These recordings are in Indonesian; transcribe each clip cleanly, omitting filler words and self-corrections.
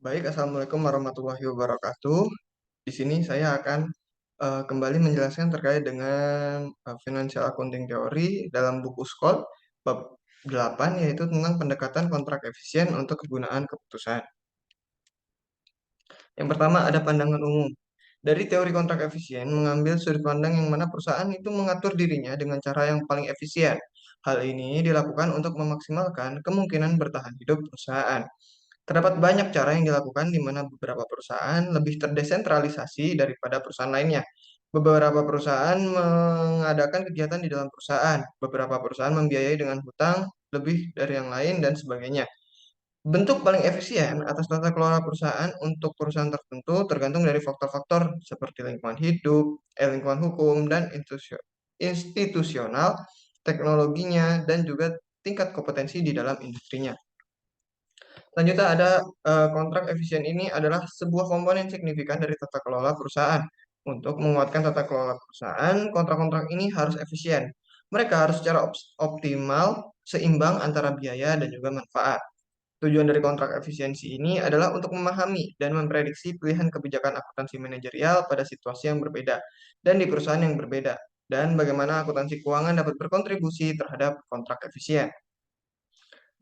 Baik, Assalamualaikum warahmatullahi wabarakatuh. Di sini saya akan kembali menjelaskan terkait dengan Financial Accounting Theory dalam buku Skol bab 8, yaitu tentang pendekatan kontrak efisien untuk kegunaan keputusan. Yang pertama ada pandangan umum. Dari teori kontrak efisien mengambil sudut pandang yang mana perusahaan itu mengatur dirinya dengan cara yang paling efisien. Hal ini dilakukan untuk memaksimalkan kemungkinan bertahan hidup perusahaan. Terdapat banyak cara yang dilakukan di mana beberapa perusahaan lebih terdesentralisasi daripada perusahaan lainnya. Beberapa perusahaan mengadakan kegiatan di dalam perusahaan, beberapa perusahaan membiayai dengan hutang lebih dari yang lain, dan sebagainya. Bentuk paling efisien atas tata kelola perusahaan untuk perusahaan tertentu tergantung dari faktor-faktor seperti lingkungan hidup, lingkungan hukum, dan institusional, teknologinya, dan juga tingkat kompetensi di dalam industrinya. Selanjutnya ada kontrak efisien ini adalah sebuah komponen signifikan dari tata kelola perusahaan. Untuk menguatkan tata kelola perusahaan, kontrak-kontrak ini harus efisien. Mereka harus secara optimal, seimbang antara biaya dan juga manfaat. Tujuan dari kontrak efisiensi ini adalah untuk memahami dan memprediksi pilihan kebijakan akuntansi manajerial pada situasi yang berbeda dan di perusahaan yang berbeda, dan bagaimana akuntansi keuangan dapat berkontribusi terhadap kontrak efisien.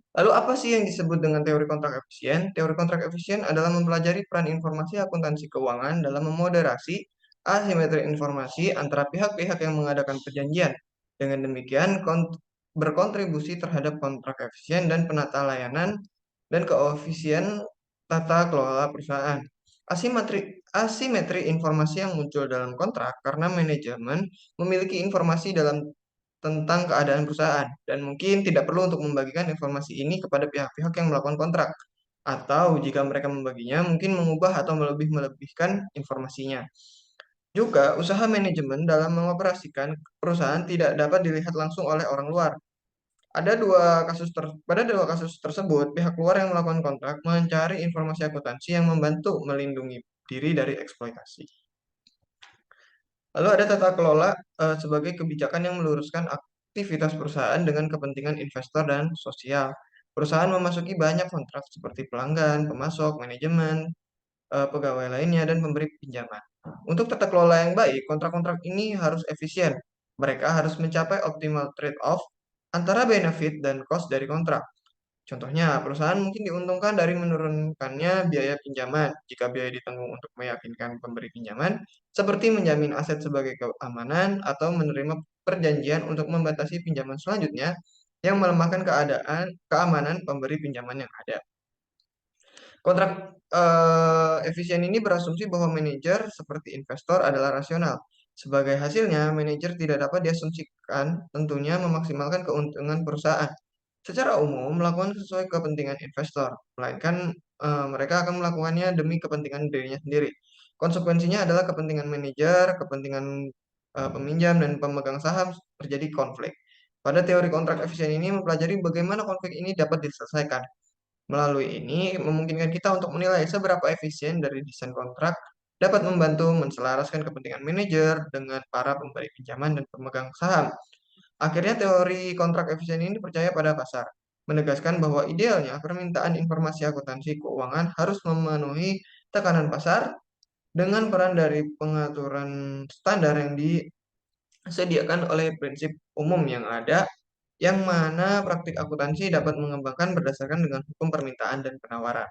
Lalu apa sih yang disebut dengan teori kontrak efisien? Teori kontrak efisien adalah mempelajari peran informasi akuntansi keuangan dalam memoderasi asimetri informasi antara pihak-pihak yang mengadakan perjanjian. Dengan demikian, berkontribusi terhadap kontrak efisien dan penata layanan dan koefisien tata kelola perusahaan. Asimetri informasi yang muncul dalam kontrak karena manajemen memiliki informasi tentang keadaan perusahaan dan mungkin tidak perlu untuk membagikan informasi ini kepada pihak-pihak yang melakukan kontrak, atau jika mereka membaginya mungkin mengubah atau melebihkan informasinya. Juga usaha manajemen dalam mengoperasikan perusahaan tidak dapat dilihat langsung oleh orang luar. Pada dua kasus tersebut, pihak luar yang melakukan kontrak mencari informasi akuntansi yang membantu melindungi diri dari eksploitasi. Lalu ada tata kelola sebagai kebijakan yang meluruskan aktivitas perusahaan dengan kepentingan investor dan sosial. Perusahaan memasuki banyak kontrak seperti pelanggan, pemasok, manajemen, pegawai lainnya, dan pemberi pinjaman. Untuk tata kelola yang baik, kontrak-kontrak ini harus efisien. Mereka harus mencapai optimal trade-off antara benefit dan cost dari kontrak. Contohnya, perusahaan mungkin diuntungkan dari menurunkannya biaya pinjaman jika biaya ditanggung untuk meyakinkan pemberi pinjaman, seperti menjamin aset sebagai keamanan atau menerima perjanjian untuk membatasi pinjaman selanjutnya yang melemahkan keamanan pemberi pinjaman yang ada. Kontrak efisien ini berasumsi bahwa manajer seperti investor adalah rasional. Sebagai hasilnya, manajer tidak dapat diasumsikan tentunya memaksimalkan keuntungan perusahaan secara umum melakukan sesuai kepentingan investor, melainkan mereka akan melakukannya demi kepentingan dirinya sendiri. Konsekuensinya adalah kepentingan manajer, kepentingan peminjam, dan pemegang saham terjadi konflik. Pada teori kontrak efisien ini mempelajari bagaimana konflik ini dapat diselesaikan. Melalui ini memungkinkan kita untuk menilai seberapa efisien dari desain kontrak dapat membantu menselaraskan kepentingan manajer dengan para pemberi pinjaman dan pemegang saham. Akhirnya teori kontrak efisien ini percaya pada pasar, menegaskan bahwa idealnya permintaan informasi akuntansi keuangan harus memenuhi tekanan pasar dengan peran dari pengaturan standar yang disediakan oleh prinsip umum yang ada, yang mana praktik akuntansi dapat mengembangkan berdasarkan dengan hukum permintaan dan penawaran.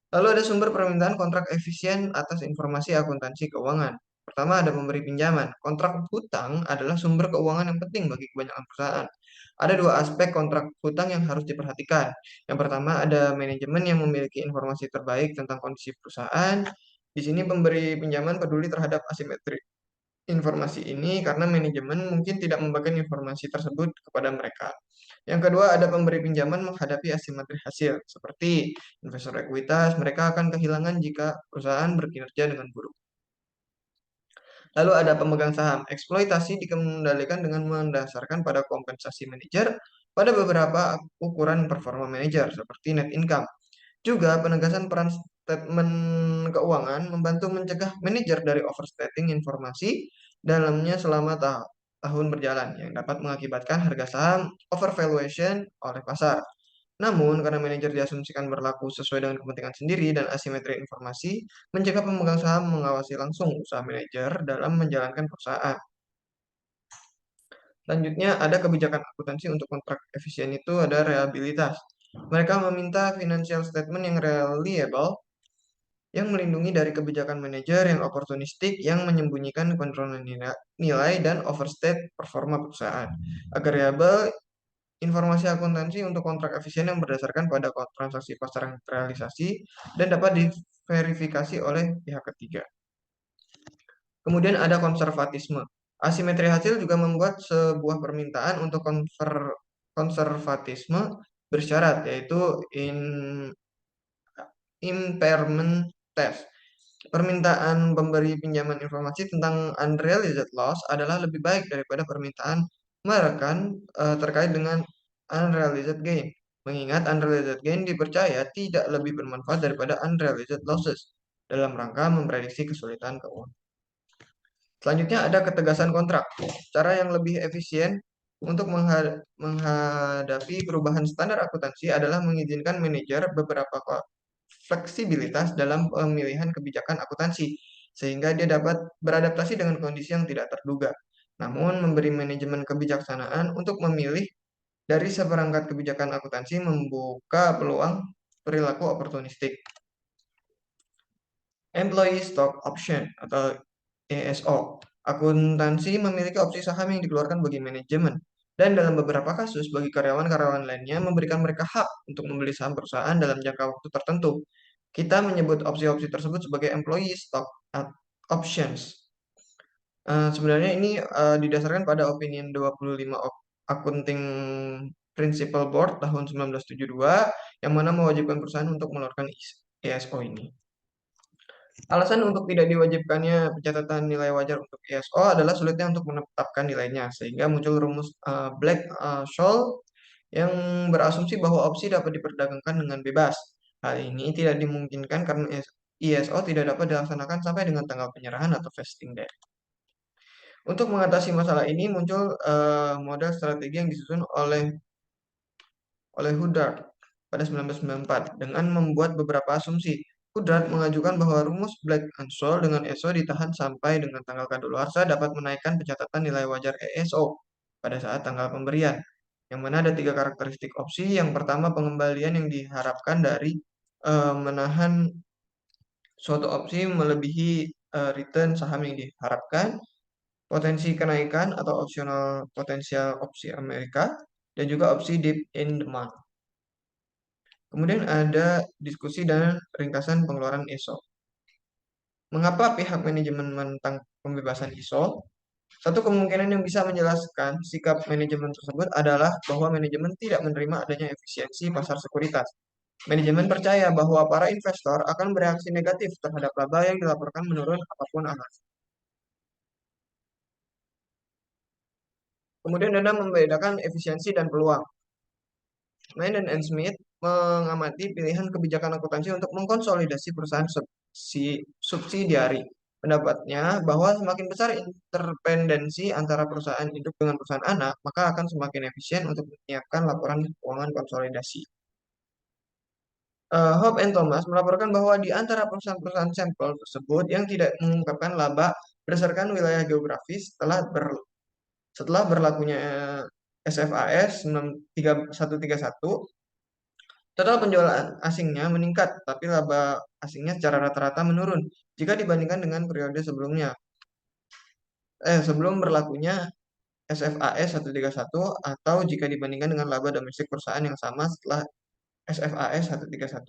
Lalu ada sumber permintaan kontrak efisien atas informasi akuntansi keuangan. Pertama ada pemberi pinjaman. Kontrak hutang adalah sumber keuangan yang penting bagi kebanyakan perusahaan. Ada dua aspek kontrak hutang yang harus diperhatikan. Yang pertama ada manajemen yang memiliki informasi terbaik tentang kondisi perusahaan. Di sini pemberi pinjaman peduli terhadap asimetri informasi ini karena manajemen mungkin tidak membagikan informasi tersebut kepada mereka. Yang kedua, ada pemberi pinjaman menghadapi asimetri hasil, seperti investor ekuitas, mereka akan kehilangan jika perusahaan berkinerja dengan buruk. Lalu ada pemegang saham. Eksploitasi dikendalikan dengan mendasarkan pada kompensasi manajer pada beberapa ukuran performa manajer, seperti net income. Juga penegasan peran statement keuangan membantu mencegah manajer dari overstating informasi dalamnya selama tahun berjalan yang dapat mengakibatkan harga saham overvaluation oleh pasar. Namun, karena manajer diasumsikan berlaku sesuai dengan kepentingan sendiri dan asimetri informasi, mencegah pemegang saham mengawasi langsung usaha manajer dalam menjalankan perusahaan. Selanjutnya, ada kebijakan akuntansi untuk kontrak efisien itu ada reliabilitas. Mereka meminta financial statement yang reliable, yang melindungi dari kebijakan manajer yang oportunistik, yang menyembunyikan penurunan nilai dan overstate performa perusahaan. Agar reliable, informasi akuntansi untuk kontrak efisien yang berdasarkan pada transaksi pasaran realisasi dan dapat diverifikasi oleh pihak ketiga. Kemudian ada konservatisme. Asimetri hasil juga membuat sebuah permintaan untuk konservatisme bersyarat, yaitu impairment test. Permintaan pemberi pinjaman informasi tentang unrealized loss adalah lebih baik daripada permintaan merekan terkait dengan unrealized gain. Mengingat unrealized gain dipercaya tidak lebih bermanfaat daripada unrealized losses dalam rangka memprediksi kesulitan keuangan. Selanjutnya ada ketegasan kontrak. Cara yang lebih efisien untuk menghadapi perubahan standar akuntansi adalah mengizinkan manajer beberapa fleksibilitas dalam pemilihan kebijakan akuntansi, sehingga dia dapat beradaptasi dengan kondisi yang tidak terduga. Namun, memberi manajemen kebijaksanaan untuk memilih dari seperangkat kebijakan akuntansi membuka peluang perilaku oportunistik. Employee Stock Option atau ESO. Akuntansi memiliki opsi saham yang dikeluarkan bagi manajemen, dan dalam beberapa kasus bagi karyawan-karyawan lainnya memberikan mereka hak untuk membeli saham perusahaan dalam jangka waktu tertentu. Kita menyebut opsi-opsi tersebut sebagai employee stock options. Sebenarnya ini didasarkan pada opinion 25 Accounting Principle Board tahun 1972 yang mana mewajibkan perusahaan untuk mengeluarkan ESO ini. Alasan untuk tidak diwajibkannya pencatatan nilai wajar untuk ISO adalah sulitnya untuk menetapkan nilainya, sehingga muncul rumus Black-Scholes yang berasumsi bahwa opsi dapat diperdagangkan dengan bebas. Hal ini tidak dimungkinkan karena ISO tidak dapat dilaksanakan sampai dengan tanggal penyerahan atau vesting date. Untuk mengatasi masalah ini muncul model strategi yang disusun oleh Huddart pada 1994 dengan membuat beberapa asumsi. Huddart mengajukan bahwa rumus Black and Scholes dengan ESO ditahan sampai dengan tanggal kadaluarsa dapat menaikkan pencatatan nilai wajar ESO pada saat tanggal pemberian. Yang mana ada 3 karakteristik opsi. Yang pertama, pengembalian yang diharapkan dari menahan suatu opsi melebihi return saham yang diharapkan, potensi kenaikan atau opsional potensial opsi Amerika, dan juga opsi deep in demand. Kemudian ada diskusi dan ringkasan pengeluaran ISO. Mengapa pihak manajemen menentang pembebasan ISO? Satu kemungkinan yang bisa menjelaskan sikap manajemen tersebut adalah bahwa manajemen tidak menerima adanya efisiensi pasar sekuritas. Manajemen percaya bahwa para investor akan bereaksi negatif terhadap laba yang dilaporkan menurun apapun alasan. Kemudian Anda membedakan efisiensi dan peluang. Maiden and Smith mengamati pilihan kebijakan akuntansi untuk mengkonsolidasi perusahaan subsidiari. Pendapatnya bahwa semakin besar interdependensi antara perusahaan induk dengan perusahaan anak, maka akan semakin efisien untuk menyiapkan laporan keuangan konsolidasi. Hope and Thomas melaporkan bahwa di antara perusahaan-perusahaan sampel tersebut yang tidak mengungkapkan laba berdasarkan wilayah geografis setelah berlakunya SFAS 131, total penjualan asingnya meningkat, tapi laba asingnya secara rata-rata menurun jika dibandingkan dengan periode sebelumnya. Sebelum berlakunya SFAS 131 atau jika dibandingkan dengan laba domestik perusahaan yang sama setelah SFAS 131.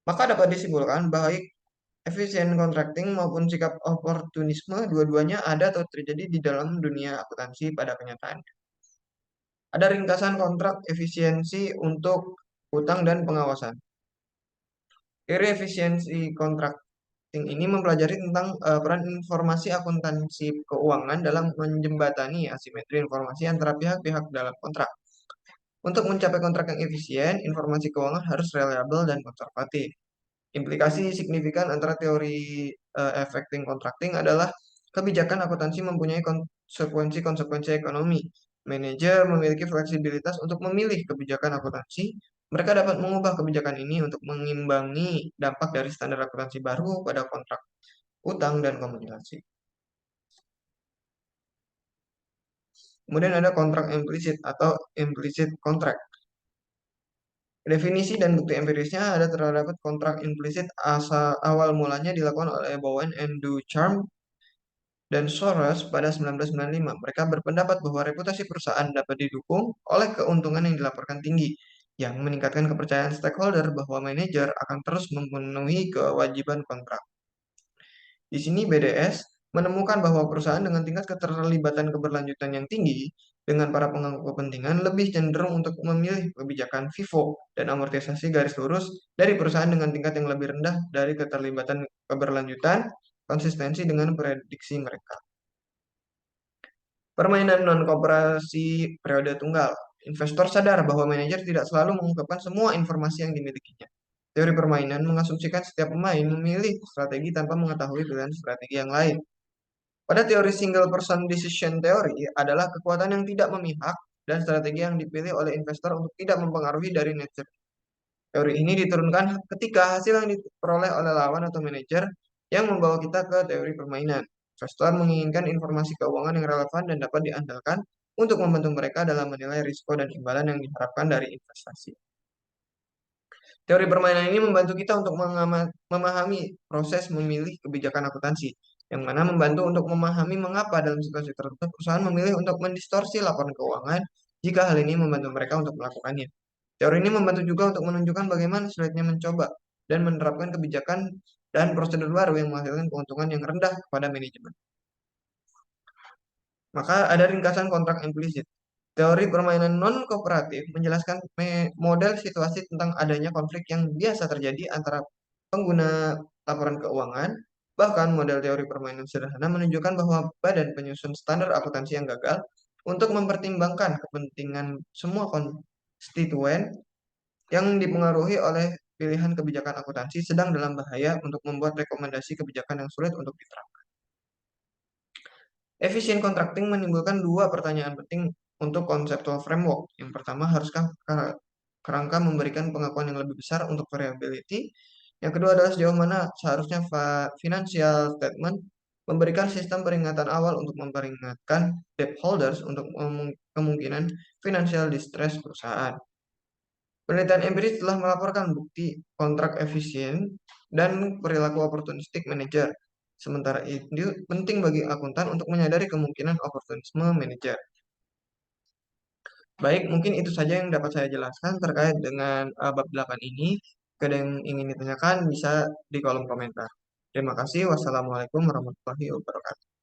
Maka dapat disimpulkan baik efisien contracting maupun sikap oportunisme dua-duanya ada atau terjadi di dalam dunia akuntansi pada kenyataannya. Ada ringkasan kontrak efisiensi untuk hutang dan pengawasan. Teori efisiensi contracting ini mempelajari tentang peran informasi akuntansi keuangan dalam menjembatani asimetri informasi antara pihak-pihak dalam kontrak. Untuk mencapai kontrak yang efisien, informasi keuangan harus reliable dan konservatif. Implikasi signifikan antara teori affecting contracting adalah kebijakan akuntansi mempunyai konsekuensi-konsekuensi ekonomi. Manajer memiliki fleksibilitas untuk memilih kebijakan akuntansi Mereka dapat mengubah kebijakan ini untuk mengimbangi dampak dari standar akuntansi baru pada kontrak utang dan komunikasi. Kemudian ada kontrak implisit atau implicit contract. Definisi dan bukti empirisnya ada terdapat kontrak implisit asal awal mulanya dilakukan oleh Bowen and Ducharme dan Soros pada 1995. Mereka berpendapat bahwa reputasi perusahaan dapat didukung oleh keuntungan yang dilaporkan tinggi, yang meningkatkan kepercayaan stakeholder bahwa manajer akan terus memenuhi kewajiban kontrak. Di sini BDS menemukan bahwa perusahaan dengan tingkat keterlibatan keberlanjutan yang tinggi dengan para pemangku kepentingan lebih cenderung untuk memilih kebijakan FIFO dan amortisasi garis lurus dari perusahaan dengan tingkat yang lebih rendah dari keterlibatan keberlanjutan, konsistensi dengan prediksi mereka. Permainan non-kooperasi periode tunggal. Investor sadar bahwa manajer tidak selalu mengungkapkan semua informasi yang dimilikinya. Teori permainan mengasumsikan setiap pemain memilih strategi tanpa mengetahui pilihan strategi yang lain. Pada teori single person decision theory adalah kekuatan yang tidak memihak dan strategi yang dipilih oleh investor untuk tidak mempengaruhi dari nature. Teori ini diturunkan ketika hasil yang diperoleh oleh lawan atau manajer yang membawa kita ke teori permainan. Investor menginginkan informasi keuangan yang relevan dan dapat diandalkan untuk membantu mereka dalam menilai risiko dan imbalan yang diharapkan dari investasi. Teori permainan ini membantu kita untuk memahami proses memilih kebijakan akuntansi, yang mana membantu untuk memahami mengapa dalam situasi tertentu perusahaan memilih untuk mendistorsi laporan keuangan jika hal ini membantu mereka untuk melakukannya. Teori ini membantu juga untuk menunjukkan bagaimana sulitnya mencoba dan menerapkan kebijakan dan prosedur baru yang menghasilkan keuntungan yang rendah kepada manajemen. Maka ada ringkasan kontrak implisit. Teori permainan non-kooperatif menjelaskan model situasi tentang adanya konflik yang biasa terjadi antara pengguna laporan keuangan. Bahkan model teori permainan sederhana menunjukkan bahwa badan penyusun standar akuntansi yang gagal untuk mempertimbangkan kepentingan semua konstituen yang dipengaruhi oleh pilihan kebijakan akuntansi sedang dalam bahaya untuk membuat rekomendasi kebijakan yang sulit untuk diterapkan. Efisien contracting menimbulkan dua pertanyaan penting untuk conceptual framework. Yang pertama, haruskah kerangka memberikan pengakuan yang lebih besar untuk variability? Yang kedua adalah sejauh mana seharusnya financial statement memberikan sistem peringatan awal untuk memperingatkan debt holders untuk kemungkinan financial distress perusahaan. Penelitian empiris telah melaporkan bukti kontrak efisien dan perilaku oportunistik manajer. Sementara itu penting bagi akuntan untuk menyadari kemungkinan oportunisme manajer. Baik, mungkin itu saja yang dapat saya jelaskan terkait dengan bab 8 ini. Jika ada yang ingin ditanyakan bisa di kolom komentar. Terima kasih. Wassalamualaikum warahmatullahi wabarakatuh.